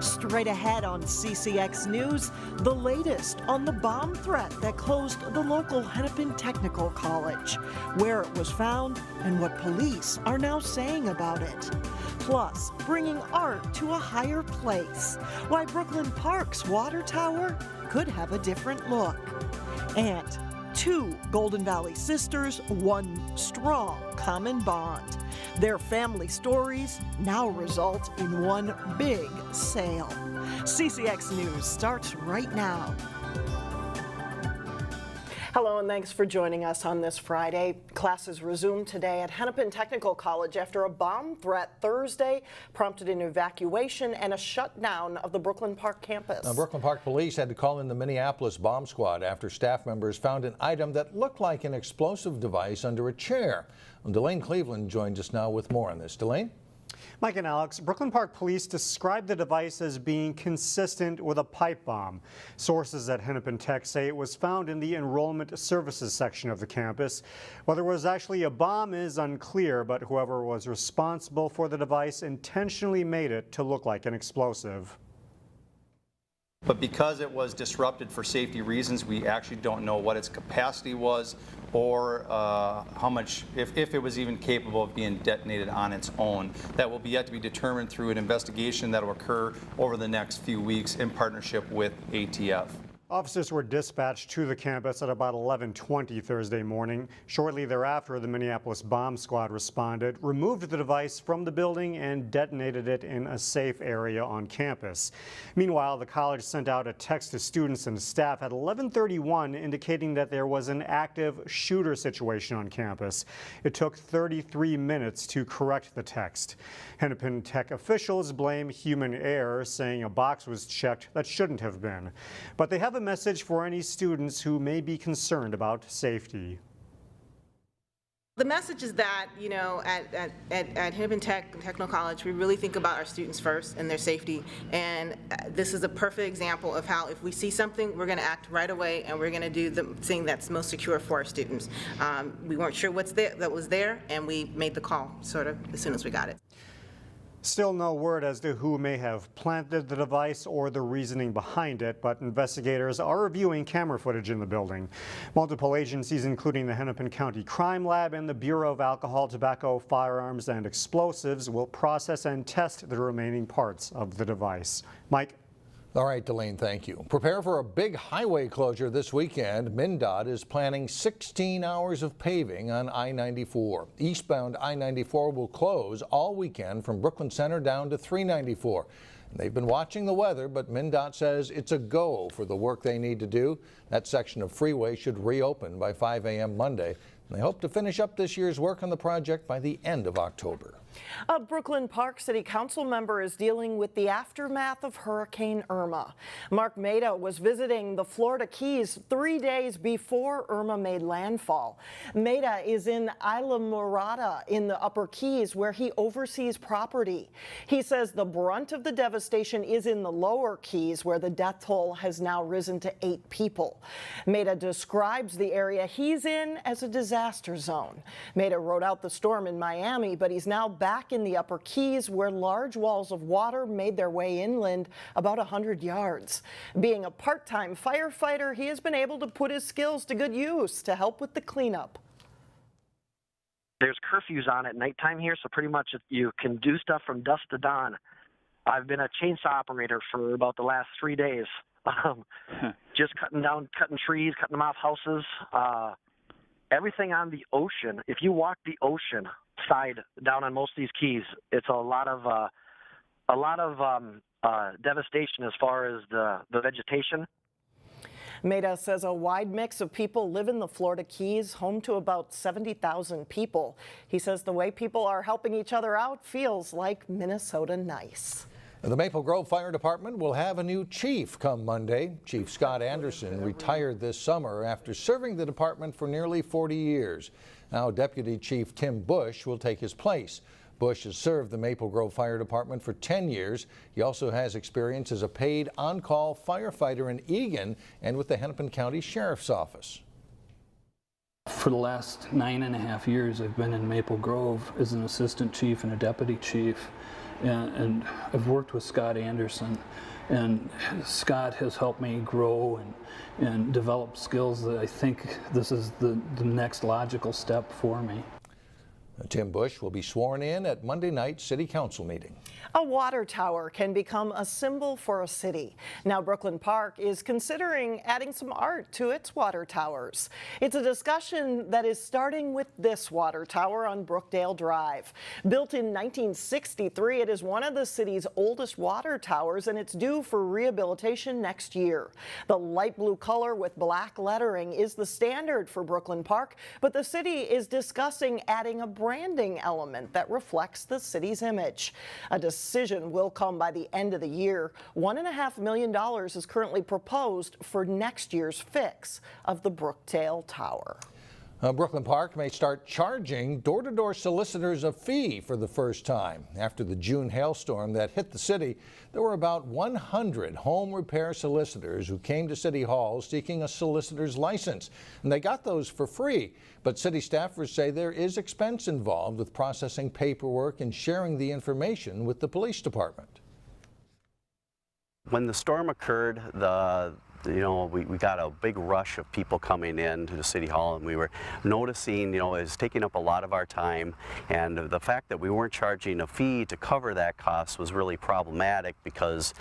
Straight ahead on CCX News, the latest on the bomb threat that closed the local Hennepin Technical College, where it was found and what police are now saying about it. Plus, bringing art to a higher place, why Brooklyn Park's water tower could have a different look. And 2 Golden Valley sisters, one strong common bond. Their family stories now result in one big sale. CCX News starts right now. Hello and thanks for joining us on this Friday. Classes resumed today at Hennepin Technical College after a bomb threat Thursday prompted an evacuation and a shutdown of the Brooklyn Park campus. Now, Brooklyn Park police had to call in the Minneapolis bomb squad after staff members found an item that looked like an explosive device under a chair. Delane Cleveland joins us now with more on this. Delane? Mike and Alex, Brooklyn Park police described the device as being consistent with a pipe bomb. Sources at Hennepin Tech say it was found in the enrollment services section of the campus. Whether it was actually a bomb is unclear, but whoever was responsible for the device intentionally made it to look like an explosive. But because it was disrupted for safety reasons, we actually don't know what its capacity was or how much, if it was even capable of being detonated on its own. That will be yet to be determined through an investigation that will occur over the next few weeks in partnership with ATF. Officers were dispatched to the campus at about 11:20 Thursday morning. Shortly thereafter, the Minneapolis bomb squad responded, removed the device from the building, and detonated it in a safe area on campus. Meanwhile, the college sent out a text to students and staff at 11:31 indicating that there was an active shooter situation on campus. It took 33 minutes to correct the text. Hennepin Tech officials blame human error, saying a box was checked that shouldn't have been. But they have a message for any students who may be concerned about safety. The message is that, you know, at Hennepin Technical College, we really think about our students first and their safety. And this is a perfect example of how if we see something, we're going to act right away and we're going to do the thing that's most secure for our students. We weren't sure that was there, and we made the call sort of as soon as we got it. Still no word as to who may have planted the device or the reasoning behind it, but investigators are reviewing camera footage in the building. Multiple agencies, including the Hennepin County Crime Lab and the Bureau of Alcohol, Tobacco, Firearms, and Explosives, will process and test the remaining parts of the device. Mike? All right, Delane, thank you. Prepare for a big highway closure this weekend. MnDOT is planning 16 hours of paving on I-94. Eastbound I-94 will close all weekend from Brooklyn Center down to 394. They've been watching the weather, but MnDOT says it's a go for the work they need to do. That section of freeway should reopen by 5 a.m. Monday. They hope to finish up this year's work on the project by the end of October. A Brooklyn Park City Council member is dealing with the aftermath of Hurricane Irma. Mark Maida was visiting the Florida Keys 3 days before Irma made landfall. Maida is in Isla Morada in the Upper Keys, where he oversees property. He says the brunt of the devastation is in the Lower Keys, where the death toll has now risen to 8 people. Maida describes the area he's in as a disaster zone. Maida rode out the storm in Miami, but he's now back in the Upper Keys, where large walls of water made their way inland about 100 yards. Being a part-time firefighter, he has been able to put his skills to good use to help with the cleanup. There's curfews on at nighttime here, so pretty much you can do stuff from dusk to dawn. I've been a chainsaw operator for about the last 3 days. Just cutting trees, cutting them off houses. Everything on the ocean. If you walk the ocean side down on most of these keys, it's a lot of devastation as far as the vegetation. Maida says a wide mix of people live in the Florida Keys, home to about 70,000 people. He says the way people are helping each other out feels like Minnesota nice. The Maple Grove Fire Department will have a new chief come Monday. Chief Scott Anderson retired this summer after serving the department for nearly 40 years. Now Deputy Chief Tim Bush will take his place. Bush has served the Maple Grove Fire Department for 10 years. He also has experience as a paid on-call firefighter in Eagan and with the Hennepin County Sheriff's Office. For the last 9.5 years, I've been in Maple Grove as an assistant chief and a deputy chief. and I've worked with Scott Anderson, and Scott has helped me grow and develop skills that I think this is the next logical step for me. Tim Bush will be sworn in at Monday night's City Council meeting. A water tower can become a symbol for a city. Now Brooklyn Park is considering adding some art to its water towers. It's a discussion that is starting with this water tower on Brookdale Drive. Built in 1963, it is one of the city's oldest water towers, and it's due for rehabilitation next year. The light blue color with black lettering is the standard for Brooklyn Park, but the city is discussing adding a branding element that reflects the city's image. A decision will come by the end of the year. $1.5 million is currently proposed for next year's fix of the Brookdale Tower. Brooklyn Park may start charging door-to-door solicitors a fee for the first time. After the June hailstorm that hit the city, there were about 100 home repair solicitors who came to City Hall seeking a solicitor's license, and they got those for free. But city staffers say there is expense involved with processing paperwork and sharing the information with the police department. When the storm occurred, we got a big rush of people coming in to the City Hall, and we were noticing, it was taking up a lot of our time, and the fact that we weren't charging a fee to cover that cost was really problematic because,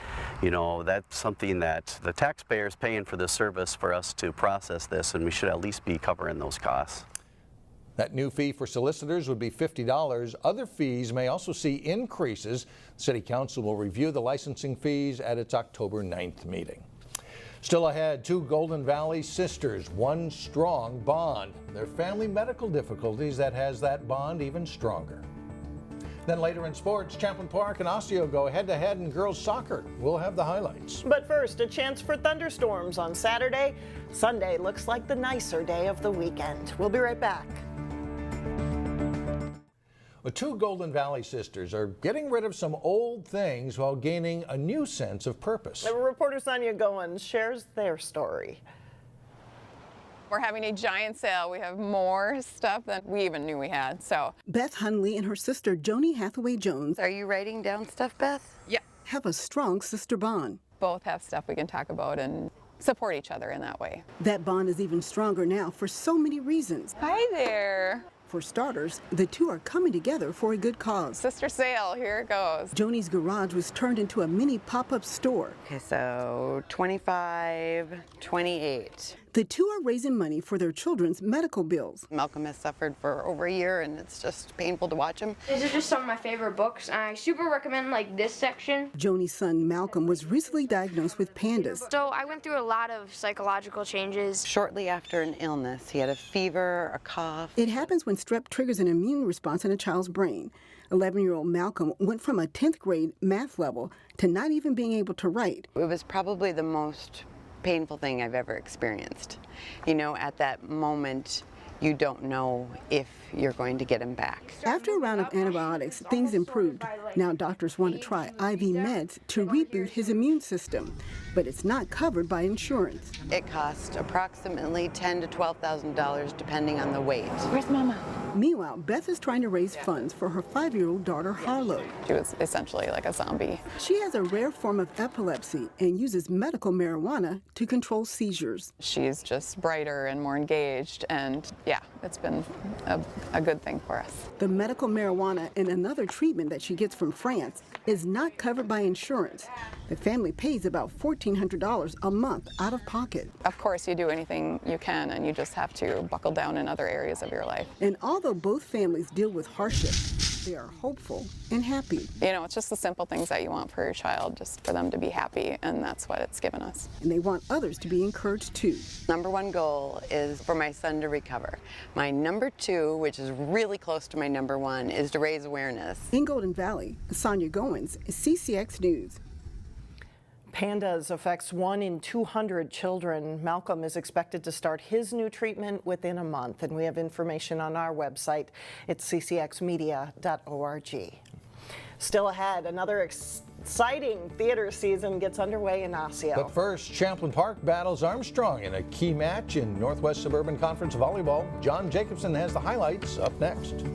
that's something that the taxpayers paying for this service for us to process this, and we should at least be covering those costs. That new fee for solicitors would be $50. Other fees may also see increases. City Council will review the licensing fees at its October 9th meeting. Still ahead, two Golden Valley sisters, one strong bond. Their family medical difficulties that has that bond even stronger. Then later in sports, Champlin Park and Osseo go head-to-head in girls soccer. We'll have the highlights. But first, a chance for thunderstorms on Saturday. Sunday looks like the nicer day of the weekend. We'll be right back. Well, two Golden Valley sisters are getting rid of some old things while gaining a new sense of purpose. Reporter Sonia Goins shares their story. We're having a giant sale. We have more stuff than we even knew we had. So Beth Hunley and her sister Joni Hathaway Jones Are you writing down stuff, Beth? yeah, have a strong sister bond. both have stuff we can talk about and support each other in that way. That bond is even stronger now for so many reasons. Hi there. For starters, the two are coming together for a good cause. Sister sale, here it goes. Joni's garage was turned into a mini pop-up store. Okay, so 25, 28. The two are raising money for their children's medical bills. Malcolm has suffered for over a year, and it's just painful to watch him. These are just some of my favorite books. I super recommend this section. Joni's son Malcolm was recently diagnosed with pandas. So I went through a lot of psychological changes. Shortly after an illness, he had a fever, a cough. It happens when strep triggers an immune response in a child's brain. 11-year-old Malcolm went from a 10th grade math level to not even being able to write. It was probably the most painful thing I've ever experienced. At that moment, you don't know if you're going to get him back. After a round of antibiotics, things improved. Now doctors want to try IV meds to reboot his immune system, but it's not covered by insurance. It cost approximately $10,000 to $12,000 depending on the weight. Where's Mama? Meanwhile, Beth is trying to raise funds for her 5-year-old daughter, Harlow. She was essentially like a zombie. She has a rare form of epilepsy and uses medical marijuana to control seizures. She's just brighter and more engaged, and yeah, it's been a good thing for us. The medical marijuana and another treatment that she gets from France is not covered by insurance. The family pays about $1,400 a month out of pocket. Of course, you do anything you can, and you just have to buckle down in other areas of your life. And although both families deal with hardship, they are hopeful and happy. It's just the simple things that you want for your child, just for them to be happy, and that's what it's given us. And they want others to be encouraged too. Number one goal is for my son to recover. My number two, which is really close to my number one, is to raise awareness. In Golden Valley, Sonia Goins, CCX News. Pandas affects 1 in 200 children. Malcolm is expected to start his new treatment within a month, and we have information on our website. It's ccxmedia.org. Still ahead, another exciting theater season gets underway in Osseo. But first, Champlin Park battles Armstrong in a key match in Northwest Suburban Conference Volleyball. John Jacobson has the highlights up next.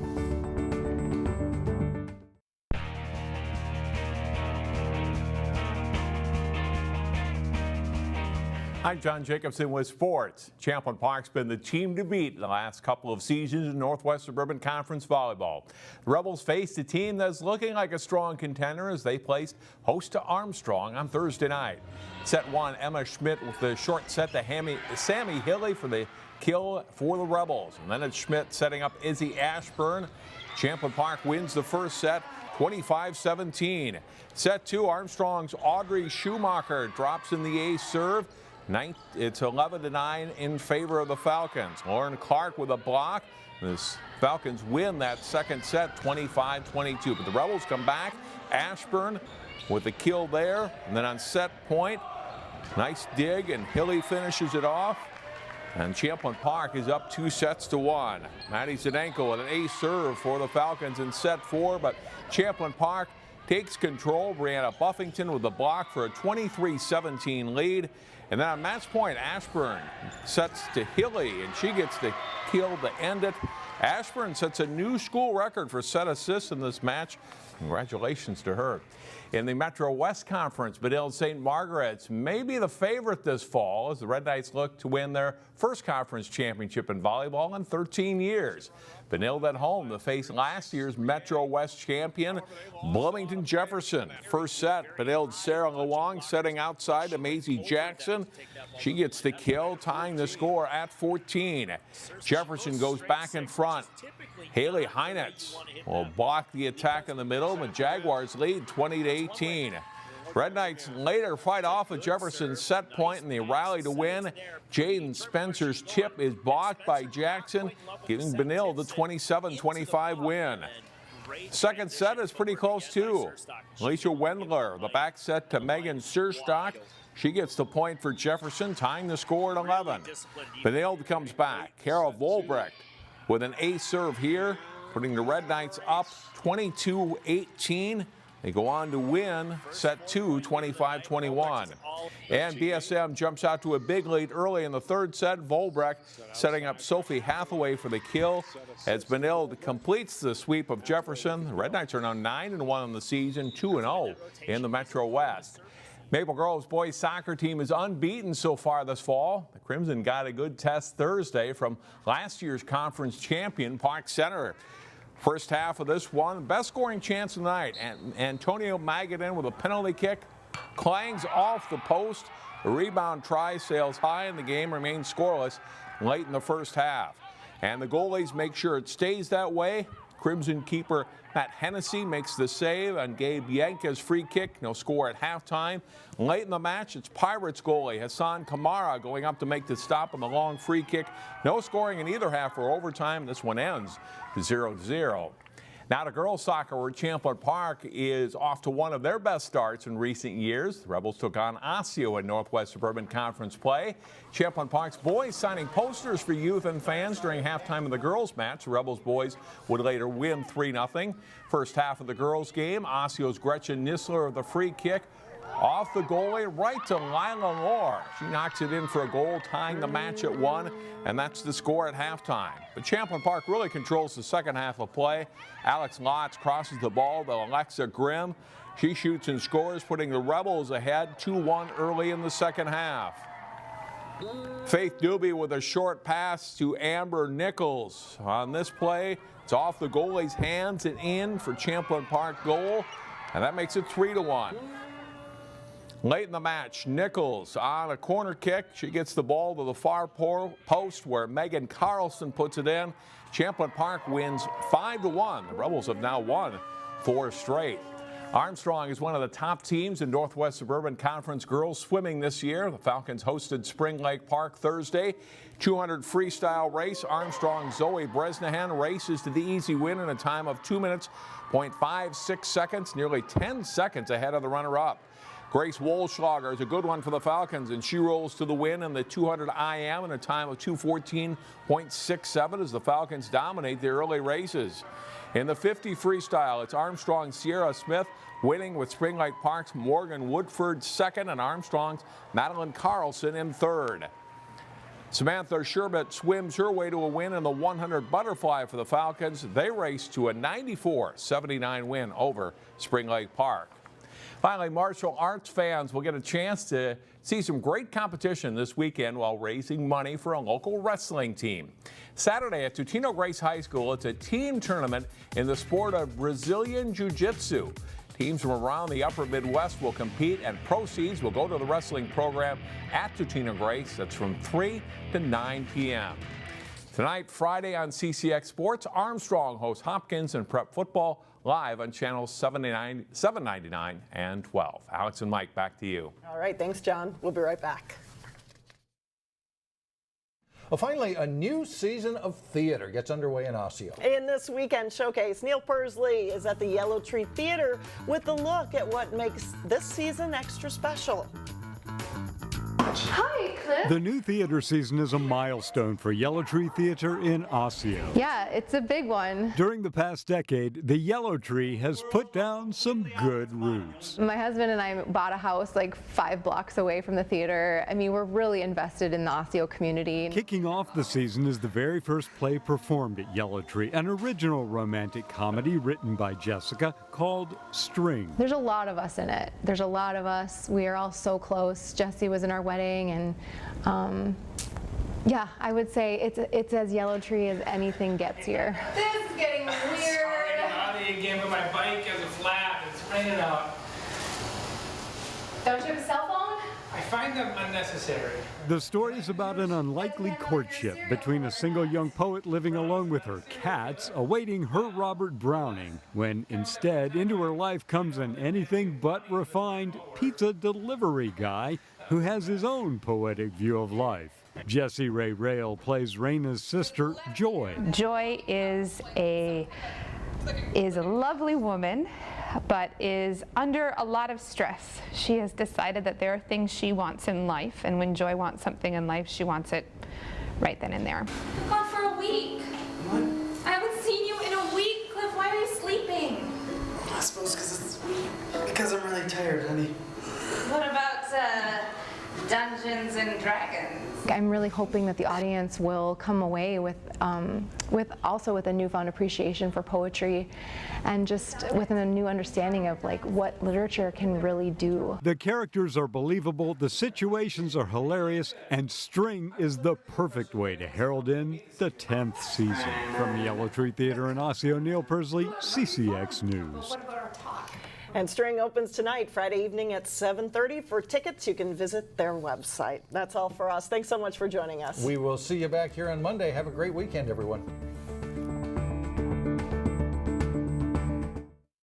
I'm John Jacobson with sports. Champlin Park's been the team to beat in the last couple of seasons in Northwest Suburban Conference volleyball. The Rebels faced a team that's looking like a strong contender as they placed host to Armstrong on Thursday night. Set one, Emma Schmidt with the short set to Sammy Hilly for the kill for the Rebels. And then it's Schmidt setting up Izzy Ashburn. Champlin Park wins the first set 25-17. Set two, Armstrong's Audrey Schumacher drops in the ace serve. It's 11-9 in favor of the Falcons. Lauren Clark with a block. The Falcons win that second set 25-22. But the Rebels come back. Ashburn with the kill there. And then on set point, nice dig, and Hilly finishes it off. And Champlin Park is up 2-1. Maddie Zdenko with an ace serve for the Falcons in set four. But Champlin Park takes control. Brianna Buffington with the block for a 23-17 lead. And then on match point, Ashburn sets to Hilly, and she gets the kill to end it. Ashburn sets a new school record for set assists in this match. Congratulations to her. In the Metro West Conference, Benilde St. Margaret's may be the favorite this fall as the Red Knights look to win their first conference championship in volleyball in 13 years. Benilde at home to face last year's Metro West champion, Bloomington Jefferson. First set, Benilde's Sarah Luong setting outside to Maisie Jackson. She gets the kill, tying the score at 14. Jefferson goes back in front. Haley Heinetz will block the attack in the middle. The Jaguars lead 20-18. Red Knights later fight off a Jefferson set point and they rally to win. Jaden Spencer's tip is blocked by Jackson, giving Benilde the 27-25 win. Second set is pretty close too. Alicia Wendler, the back set to Megan Surstock. She gets the point for Jefferson, tying the score at 11. Benilde comes back. Carol Volbrecht with an ace serve here, putting the Red Knights up 22-18. They go on to win set two, 25-21. And BSM jumps out to a big lead early in the third set. Volbrecht setting up Sophie Hathaway for the kill as Benilde completes the sweep of Jefferson. The Red Knights are now 9-1 in the season, 2-0 in the Metro West. Maple Grove's boys soccer team is unbeaten so far this fall. The Crimson got a good test Thursday from last year's conference champion, Park Center. First half of this one, best scoring chance of the night. And Antonio Magadan with a penalty kick clangs off the post. The rebound try sails high and the game remains scoreless late in the first half. And the goalies make sure it stays that way. Crimson keeper Matt Hennessy makes the save on Gabe Yanka's free kick. No score at halftime. Late in the match, it's Pirates goalie Hassan Kamara going up to make the stop on the long free kick. No scoring in either half or overtime. This one ends 0-0. Now to girls soccer, where Champlin Park is off to one of their best starts in recent years. The Rebels took on Osseo in Northwest Suburban Conference play. Champlin Park's boys signing posters for youth and fans during halftime of the girls match. The Rebels boys would later win 3-0. First half of the girls game, Osseo's Gretchen Nissler with the free kick. Off the goalie, right to Lila Lohr. She knocks it in for a goal, tying the match at 1, and that's the score at halftime. But Champlin Park really controls the second half of play. Alex Lotz crosses the ball to Alexa Grimm. She shoots and scores, putting the Rebels ahead 2-1 early in the second half. Faith Doobie with a short pass to Amber Nichols. On this play, it's off the goalie's hands and in for Champlin Park goal, and that makes it 3-1. Late in the match, Nichols on a corner kick. She gets the ball to the far post where Megan Carlson puts it in. Champlin Park wins 5-1. The Rebels have now won 4 straight. Armstrong is one of the top teams in Northwest Suburban Conference girls swimming this year. The Falcons hosted Spring Lake Park Thursday. 200 freestyle race. Armstrong Zoe Bresnahan races to the easy win in a time of 2 minutes, 0.56 seconds, nearly 10 seconds ahead of the runner-up. Grace Wolschlager is a good one for the Falcons, and she rolls to the win in the 200 IM in a time of 2:14.67 as the Falcons dominate the early races. In the 50 freestyle, it's Armstrong Sierra Smith winning with Spring Lake Park's Morgan Woodford second and Armstrong's Madeline Carlson in third. Samantha Sherbet swims her way to a win in the 100 butterfly for the Falcons. They race to a 94-79 win over Spring Lake Park. Finally, martial arts fans will get a chance to see some great competition this weekend while raising money for a local wrestling team. Saturday at Totino-Grace High School, it's a team tournament in the sport of Brazilian Jujitzu. Teams from around the upper Midwest will compete, and proceeds will go to the wrestling program at Totino-Grace. That's from 3 to 9 p.m. Tonight, Friday on CCX Sports, Armstrong hosts Hopkins and Prep Football live on channels 799 and 12. Alex and Mike, back to you. All right, thanks, John. We'll be right back. Well, finally, a new season of theater gets underway in Osseo. In this weekend showcase, Neil Persley is at the Yellow Tree Theater with a look at what makes this season extra special. Hi, Cliff. The new theater season is a milestone for Yellow Tree Theater in Osseo. Yeah, it's a big one. During the past decade, the Yellow Tree has put down some good roots. My husband and I bought a house like 5 blocks away from the theater. I mean, we're really invested in the Osseo community. Kicking off the season is the very first play performed at Yellow Tree, an original romantic comedy written by Jessica called String. There's a lot of us in it. There's a lot of us. We are all so close. Jesse was in our wedding, and yeah, I would say it's as Yellow Tree as anything gets here. This is getting weird. Sorry, Naughty again, but my bike has a flat. It's raining out. Don't you have a cell phone? I find them unnecessary. The story is about an unlikely courtship between a single young poet living alone with her cats, awaiting her Robert Browning, when instead into her life comes an anything but refined pizza delivery guy who has his own poetic view of life. Jessie Ray Rail plays Raina's sister, Joy. Joy is a lovely woman, but is under a lot of stress. She has decided that there are things she wants in life, and when Joy wants something in life, she wants it right then and there. We're gone for a week. What? I haven't seen you in a week, Cliff. Why are you sleeping? I suppose because I'm really tired, honey. What about Dungeons and Dragons? I'm really hoping that the audience will come away with also a newfound appreciation for poetry, and just with a new understanding of like what literature can really do. The characters are believable, the situations are hilarious, and String is the perfect way to herald in the 10th season. From Yellow Tree Theater in Osseo, Neil Persley, CCX News. And String opens tonight, Friday evening at 7:30. For tickets, you can visit their website. That's all for us. Thanks so much for joining us. We will see you back here on Monday. Have a great weekend, everyone.